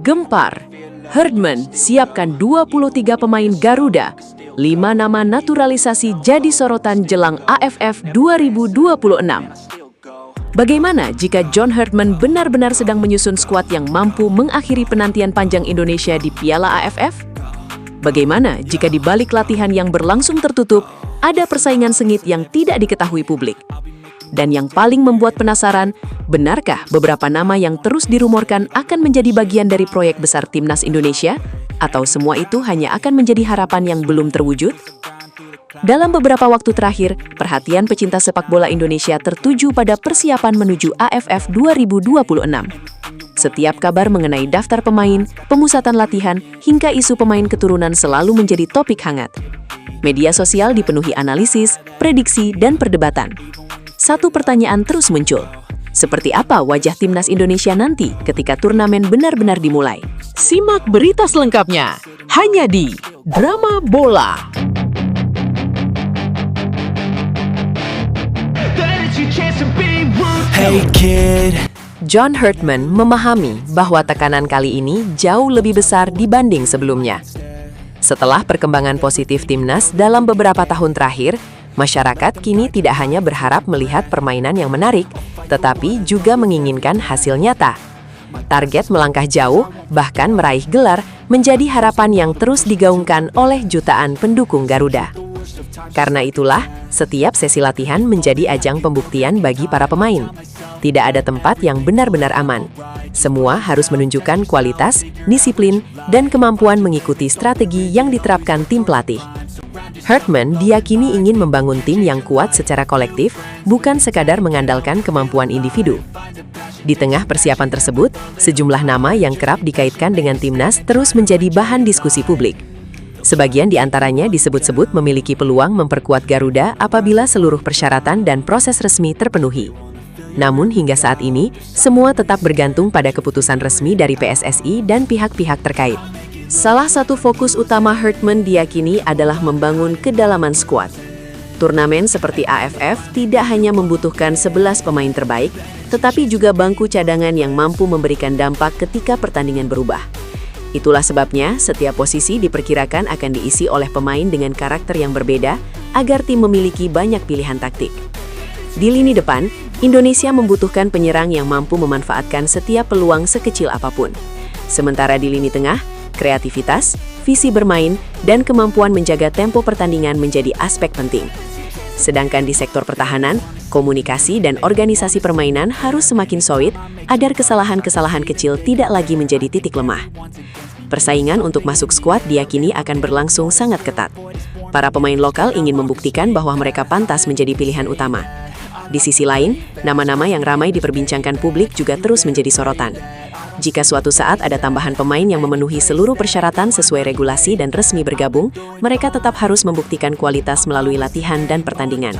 Gempar, Herdman siapkan 23 pemain Garuda. 5 nama naturalisasi jadi sorotan jelang AFF 2026. Bagaimana jika John Herdman benar-benar sedang menyusun skuad yang mampu mengakhiri penantian panjang Indonesia di Piala AFF? Bagaimana jika di balik latihan yang berlangsung tertutup, ada persaingan sengit yang tidak diketahui publik? Dan yang paling membuat penasaran, benarkah beberapa nama yang terus dirumorkan akan menjadi bagian dari proyek besar Timnas Indonesia? Atau semua itu hanya akan menjadi harapan yang belum terwujud? Dalam beberapa waktu terakhir, perhatian pecinta sepak bola Indonesia tertuju pada persiapan menuju AFF 2026. Setiap kabar mengenai daftar pemain, pemusatan latihan, hingga isu pemain keturunan selalu menjadi topik hangat. Media sosial dipenuhi analisis, prediksi, dan perdebatan. Satu pertanyaan terus muncul. Seperti apa wajah Timnas Indonesia nanti ketika turnamen benar-benar dimulai? Simak berita selengkapnya hanya di Drama Bola. Hey kid. John Herdman memahami bahwa tekanan kali ini jauh lebih besar dibanding sebelumnya. Setelah perkembangan positif Timnas dalam beberapa tahun terakhir, masyarakat kini tidak hanya berharap melihat permainan yang menarik, tetapi juga menginginkan hasil nyata. Target melangkah jauh, bahkan meraih gelar, menjadi harapan yang terus digaungkan oleh jutaan pendukung Garuda. Karena itulah, setiap sesi latihan menjadi ajang pembuktian bagi para pemain. Tidak ada tempat yang benar-benar aman. Semua harus menunjukkan kualitas, disiplin, dan kemampuan mengikuti strategi yang diterapkan tim pelatih. Herdman diyakini ingin membangun tim yang kuat secara kolektif, bukan sekadar mengandalkan kemampuan individu. Di tengah persiapan tersebut, sejumlah nama yang kerap dikaitkan dengan Timnas terus menjadi bahan diskusi publik. Sebagian di antaranya disebut-sebut memiliki peluang memperkuat Garuda apabila seluruh persyaratan dan proses resmi terpenuhi. Namun hingga saat ini, semua tetap bergantung pada keputusan resmi dari PSSI dan pihak-pihak terkait. Salah satu fokus utama Herdman diyakini adalah membangun kedalaman skuad. Turnamen seperti AFF tidak hanya membutuhkan 11 pemain terbaik, tetapi juga bangku cadangan yang mampu memberikan dampak ketika pertandingan berubah. Itulah sebabnya setiap posisi diperkirakan akan diisi oleh pemain dengan karakter yang berbeda agar tim memiliki banyak pilihan taktik. Di lini depan, Indonesia membutuhkan penyerang yang mampu memanfaatkan setiap peluang sekecil apapun. Sementara di lini tengah, kreativitas, visi bermain, dan kemampuan menjaga tempo pertandingan menjadi aspek penting. Sedangkan di sektor pertahanan, komunikasi dan organisasi permainan harus semakin solid agar kesalahan-kesalahan kecil tidak lagi menjadi titik lemah. Persaingan untuk masuk skuad diyakini akan berlangsung sangat ketat. Para pemain lokal ingin membuktikan bahwa mereka pantas menjadi pilihan utama. Di sisi lain, nama-nama yang ramai diperbincangkan publik juga terus menjadi sorotan. Jika suatu saat ada tambahan pemain yang memenuhi seluruh persyaratan sesuai regulasi dan resmi bergabung, mereka tetap harus membuktikan kualitas melalui latihan dan pertandingan.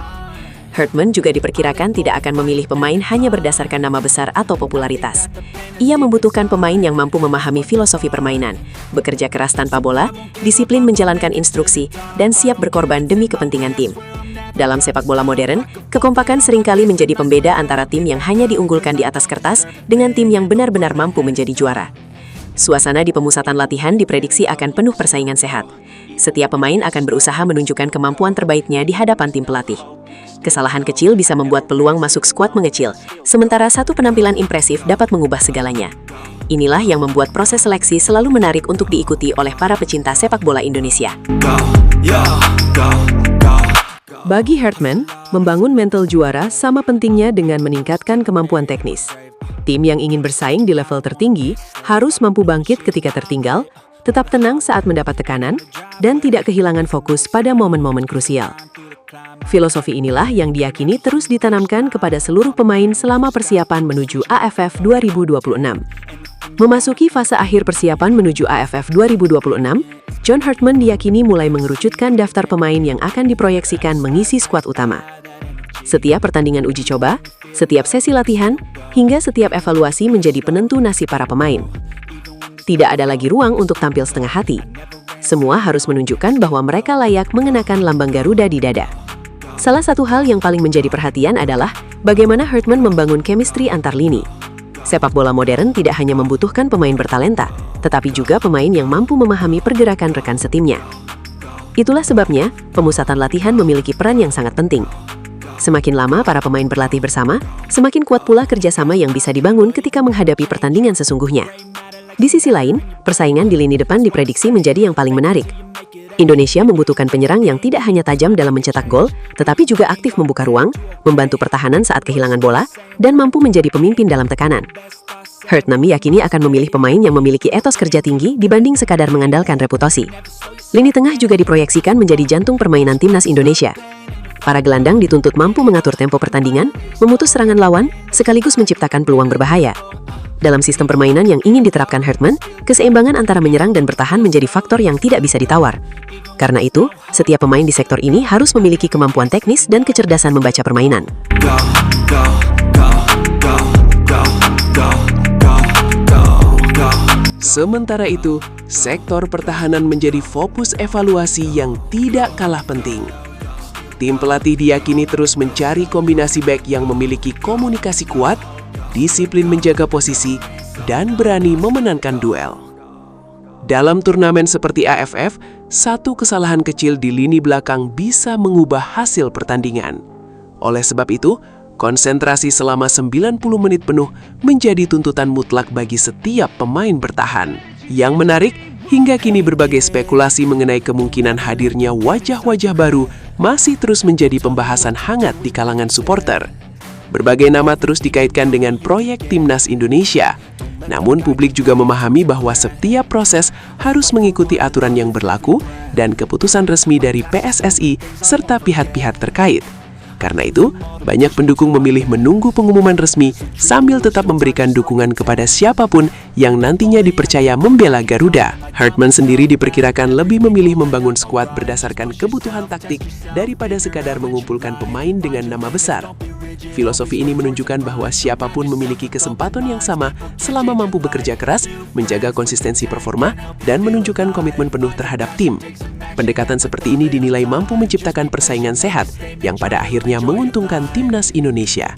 Herdman juga diperkirakan tidak akan memilih pemain hanya berdasarkan nama besar atau popularitas. Ia membutuhkan pemain yang mampu memahami filosofi permainan, bekerja keras tanpa bola, disiplin menjalankan instruksi, dan siap berkorban demi kepentingan tim. Dalam sepak bola modern, kekompakan seringkali menjadi pembeda antara tim yang hanya diunggulkan di atas kertas dengan tim yang benar-benar mampu menjadi juara. Suasana di pemusatan latihan diprediksi akan penuh persaingan sehat. Setiap pemain akan berusaha menunjukkan kemampuan terbaiknya di hadapan tim pelatih. Kesalahan kecil bisa membuat peluang masuk skuad mengecil, sementara satu penampilan impresif dapat mengubah segalanya. Inilah yang membuat proses seleksi selalu menarik untuk diikuti oleh para pecinta sepak bola Indonesia. Bagi Herdman, membangun mental juara sama pentingnya dengan meningkatkan kemampuan teknis. Tim yang ingin bersaing di level tertinggi harus mampu bangkit ketika tertinggal, tetap tenang saat mendapat tekanan, dan tidak kehilangan fokus pada momen-momen krusial. Filosofi inilah yang diyakini terus ditanamkan kepada seluruh pemain selama persiapan menuju AFF 2026. Memasuki fase akhir persiapan menuju AFF 2026, John Herdman diyakini mulai mengerucutkan daftar pemain yang akan diproyeksikan mengisi skuad utama. Setiap pertandingan uji coba, setiap sesi latihan, hingga setiap evaluasi menjadi penentu nasib para pemain. Tidak ada lagi ruang untuk tampil setengah hati. Semua harus menunjukkan bahwa mereka layak mengenakan lambang Garuda di dada. Salah satu hal yang paling menjadi perhatian adalah bagaimana Herdman membangun chemistry antar lini. Sepak bola modern tidak hanya membutuhkan pemain bertalenta, tetapi juga pemain yang mampu memahami pergerakan rekan setimnya. Itulah sebabnya, pemusatan latihan memiliki peran yang sangat penting. Semakin lama para pemain berlatih bersama, semakin kuat pula kerjasama yang bisa dibangun ketika menghadapi pertandingan sesungguhnya. Di sisi lain, persaingan di lini depan diprediksi menjadi yang paling menarik. Indonesia membutuhkan penyerang yang tidak hanya tajam dalam mencetak gol, tetapi juga aktif membuka ruang, membantu pertahanan saat kehilangan bola, dan mampu menjadi pemimpin dalam tekanan. Hartman meyakini akan memilih pemain yang memiliki etos kerja tinggi dibanding sekadar mengandalkan reputasi. Lini tengah juga diproyeksikan menjadi jantung permainan timnas Indonesia. Para gelandang dituntut mampu mengatur tempo pertandingan, memutus serangan lawan, sekaligus menciptakan peluang berbahaya. Dalam sistem permainan yang ingin diterapkan Hartman, keseimbangan antara menyerang dan bertahan menjadi faktor yang tidak bisa ditawar. Karena itu, setiap pemain di sektor ini harus memiliki kemampuan teknis dan kecerdasan membaca permainan. Sementara itu, sektor pertahanan menjadi fokus evaluasi yang tidak kalah penting. Tim pelatih diyakini terus mencari kombinasi back yang memiliki komunikasi kuat, disiplin menjaga posisi, dan berani memenangkan duel. Dalam turnamen seperti AFF, satu kesalahan kecil di lini belakang bisa mengubah hasil pertandingan. Oleh sebab itu, konsentrasi selama 90 menit penuh menjadi tuntutan mutlak bagi setiap pemain bertahan. Yang menarik, hingga kini berbagai spekulasi mengenai kemungkinan hadirnya wajah-wajah baru masih terus menjadi pembahasan hangat di kalangan supporter. Berbagai nama terus dikaitkan dengan proyek Timnas Indonesia. Namun publik juga memahami bahwa setiap proses harus mengikuti aturan yang berlaku dan keputusan resmi dari PSSI serta pihak-pihak terkait. Karena itu, banyak pendukung memilih menunggu pengumuman resmi sambil tetap memberikan dukungan kepada siapapun yang nantinya dipercaya membela Garuda. Hartman sendiri diperkirakan lebih memilih membangun skuad berdasarkan kebutuhan taktik daripada sekadar mengumpulkan pemain dengan nama besar. Filosofi ini menunjukkan bahwa siapapun memiliki kesempatan yang sama selama mampu bekerja keras, menjaga konsistensi performa, dan menunjukkan komitmen penuh terhadap tim. Pendekatan seperti ini dinilai mampu menciptakan persaingan sehat yang pada akhirnya menguntungkan Timnas Indonesia.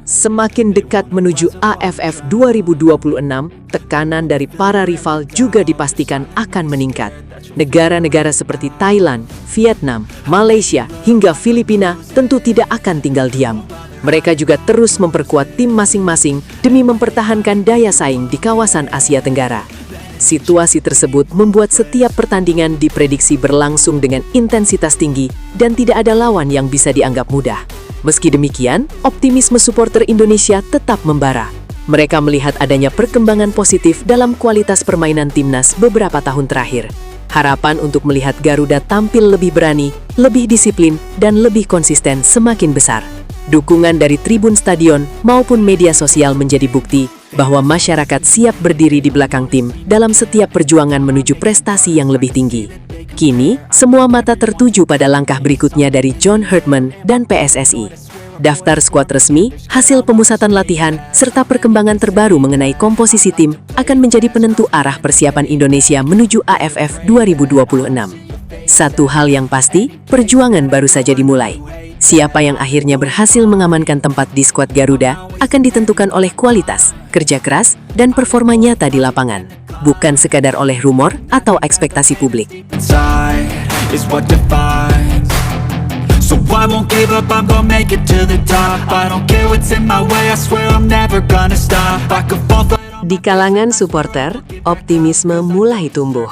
Semakin dekat menuju AFF 2026, tekanan dari para rival juga dipastikan akan meningkat. Negara-negara seperti Thailand, Vietnam, Malaysia, hingga Filipina tentu tidak akan tinggal diam. Mereka juga terus memperkuat tim masing-masing demi mempertahankan daya saing di kawasan Asia Tenggara. Situasi tersebut membuat setiap pertandingan diprediksi berlangsung dengan intensitas tinggi dan tidak ada lawan yang bisa dianggap mudah. Meski demikian, optimisme supporter Indonesia tetap membara. Mereka melihat adanya perkembangan positif dalam kualitas permainan timnas beberapa tahun terakhir. Harapan untuk melihat Garuda tampil lebih berani, lebih disiplin, dan lebih konsisten semakin besar. Dukungan dari tribun stadion maupun media sosial menjadi bukti bahwa masyarakat siap berdiri di belakang tim dalam setiap perjuangan menuju prestasi yang lebih tinggi. Kini, semua mata tertuju pada langkah berikutnya dari John Hartman dan PSSI. Daftar skuad resmi, hasil pemusatan latihan, serta perkembangan terbaru mengenai komposisi tim akan menjadi penentu arah persiapan Indonesia menuju AFF 2026. Satu hal yang pasti, perjuangan baru saja dimulai. Siapa yang akhirnya berhasil mengamankan tempat di skuad Garuda akan ditentukan oleh kualitas, kerja keras, dan performa nyata di lapangan, bukan sekadar oleh rumor atau ekspektasi publik. So I won't give up, I'm gonna make it to the top. I don't care what's in my way, I swear I'm never gonna stop. I could fall. Di kalangan supporter, optimisme mulai tumbuh.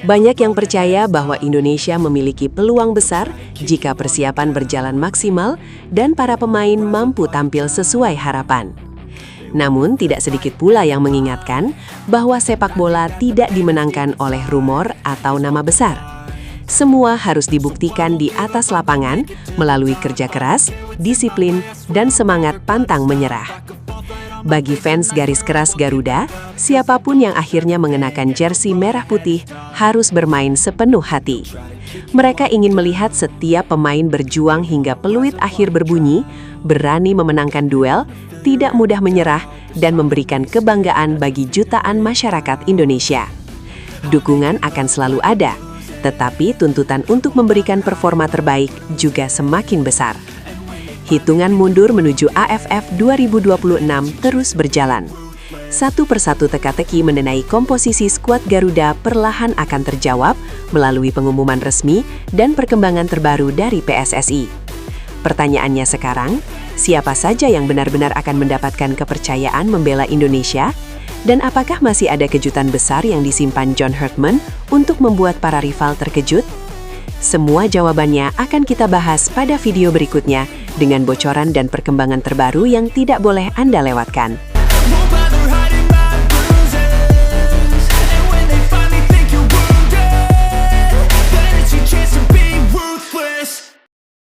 Banyak yang percaya bahwa Indonesia memiliki peluang besar jika persiapan berjalan maksimal dan para pemain mampu tampil sesuai harapan. Namun, tidak sedikit pula yang mengingatkan bahwa sepak bola tidak dimenangkan oleh rumor atau nama besar. Semua harus dibuktikan di atas lapangan melalui kerja keras, disiplin, dan semangat pantang menyerah. Bagi fans garis keras Garuda, siapapun yang akhirnya mengenakan jersey merah putih harus bermain sepenuh hati. Mereka ingin melihat setiap pemain berjuang hingga peluit akhir berbunyi, berani memenangkan duel, tidak mudah menyerah, dan memberikan kebanggaan bagi jutaan masyarakat Indonesia. Dukungan akan selalu ada, tetapi tuntutan untuk memberikan performa terbaik juga semakin besar. Hitungan mundur menuju AFF 2026 terus berjalan. Satu persatu teka-teki mengenai komposisi skuad Garuda perlahan akan terjawab melalui pengumuman resmi dan perkembangan terbaru dari PSSI. Pertanyaannya sekarang, siapa saja yang benar-benar akan mendapatkan kepercayaan membela Indonesia? Dan apakah masih ada kejutan besar yang disimpan John Herdman untuk membuat para rival terkejut? Semua jawabannya akan kita bahas pada video berikutnya dengan bocoran dan perkembangan terbaru yang tidak boleh Anda lewatkan. Won't bother hiding